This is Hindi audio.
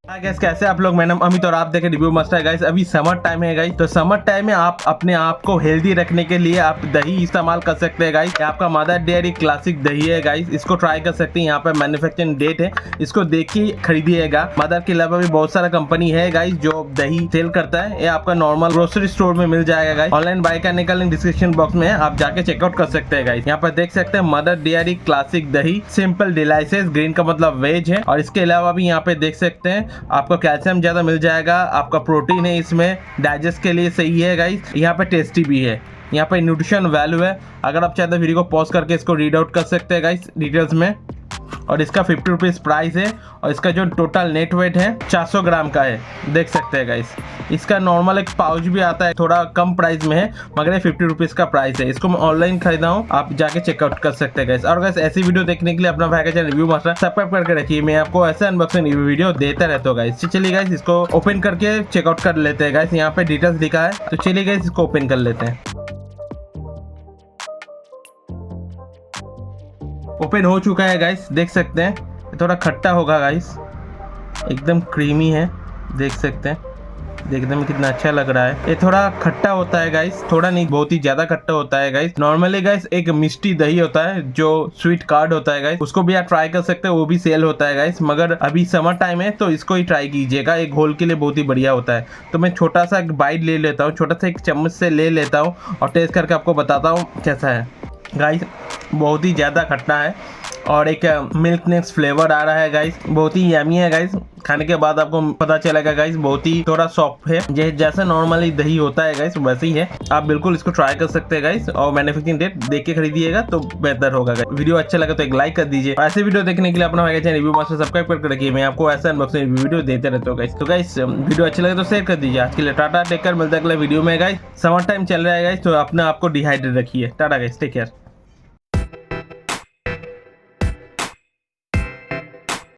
हाय गाइस, कैसे आप लोग। मेरा नाम अमित और आप देखें रिव्यू मास्टर। गाइस अभी समर टाइम है गाइस, तो समर टाइम में आप अपने आप को हेल्दी रखने के लिए आप दही इस्तेमाल कर सकते हैं गाइस। ये आपका मदर डेयरी क्लासिक दही है गाइस, इसको ट्राई कर सकते हैं। यहाँ पे मैन्युफैक्चरिंग डेट है, इसको देख के खरीदिएगा। मदर के अलावा भी बहुत सारा कंपनी है गाइस जो दही सेल करता है। ये आपका नॉर्मल ग्रोसरी स्टोर में मिल जाएगा गाइस। ऑनलाइन बाय करने का लिंक डिस्क्रिप्शन बॉक्स में है, आप जाके चेकआउट कर सकते हैं गाइस। यहाँ पर देख सकते हैं मदर डेयरी क्लासिक दही, सिंपल डिलाइसेस, ग्रीन का मतलब वेज है। और इसके अलावा भी यहाँ पे देख सकते हैं आपको कैल्शियम ज्यादा मिल जाएगा, आपका प्रोटीन है इसमें, डाइजेस्ट के लिए सही है गाइस। यहाँ पे टेस्टी भी है, यहाँ पे न्यूट्रिशन वैल्यू है। अगर आप चाहते हैं वीडियो को पॉज करके इसको रीड आउट कर सकते हैं गाइस डिटेल्स में। और इसका 50 रुपीज़ प्राइस है और इसका जो टोटल नेट वेट है 400 ग्राम का है, देख सकते हैं गाइस। इसका नॉर्मल एक पाउच भी आता है, थोड़ा कम प्राइस में है, मगर ये 50 रुपीज़ का प्राइस है। इसको मैं ऑनलाइन खरीदा हूँ, आप जाके चेकआउट कर सकते हैं गाइस। और गाइस ऐसी वीडियो देखने के लिए अपना भाई का चैनल रिव्यू मास्टर सब्सक्राइब करके रखिए, मैं आपको ऐसे अनबॉक्सिंग वीडियो देता रहता हूँ गाइस। चलिए गाइस इसको ओपन करके चेकआउट कर लेते हैं गाइस। यहाँ पे डिटेल्स लिखा है, तो चलिए गाइस इसको ओपन कर लेते हैं। ओपन हो चुका है गाइस, देख सकते हैं। थोड़ा खट्टा होगा गाइस, एकदम क्रीमी है, देख सकते हैं। देखने में कितना अच्छा लग रहा है। ये थोड़ा खट्टा होता है गाइस, थोड़ा नहीं बहुत ही ज्यादा खट्टा होता है गाइस। नॉर्मली गाइस एक मिष्टी दही होता है जो स्वीट कार्ड होता है गाइस, उसको भी आप ट्राई कर सकते हैं, वो भी सेल होता है गाइस। मगर अभी समर टाइम है तो इसको ही ट्राई कीजिएगा, एक घोल के लिए बहुत ही बढ़िया होता है। तो मैं छोटा सा एक बाइट ले लेता हूँ, छोटा सा एक चम्मच से ले लेता हूँ और टेस्ट करके आपको बताता हूँ कैसा है गाइस। बहुत ही ज़्यादा खट्टा है और एक मिल्क नेक्स फ्लेवर आ रहा है गाइस, बहुत ही यमी है गाइस। खाने के बाद आपको पता चलेगा गाइस, बहुत ही थोड़ा सॉफ्ट है, जैसे नॉर्मली दही होता है गाइस वैसे ही है। आप बिल्कुल इसको ट्राई कर सकते हैं गाइस और मैन्युफैक्चरिंग डेट देख के खरीदिएगा तो बेहतर होगा गाइस। वीडियो अच्छा लगा तो एक लाइक कर दीजिए। ऐसे वीडियो देखने के लिए अपना चैनल रिव्यू मास्टर सब्सक्राइब करके रखिए, मैं आपको ऐसा अनबॉक्सिंग वीडियो देते रहता हूँ गाइस। तो गाइस वीडियो अच्छा लगे तो शेयर कर दीजिए। आज के लिए टाटा, टेक केयर, मिलता है अगले वीडियो में गाइस। समर टाइम चल रहा है गाइस, तो अपने आपको डिहाइड्रेट रखिए। Tata guys, take care.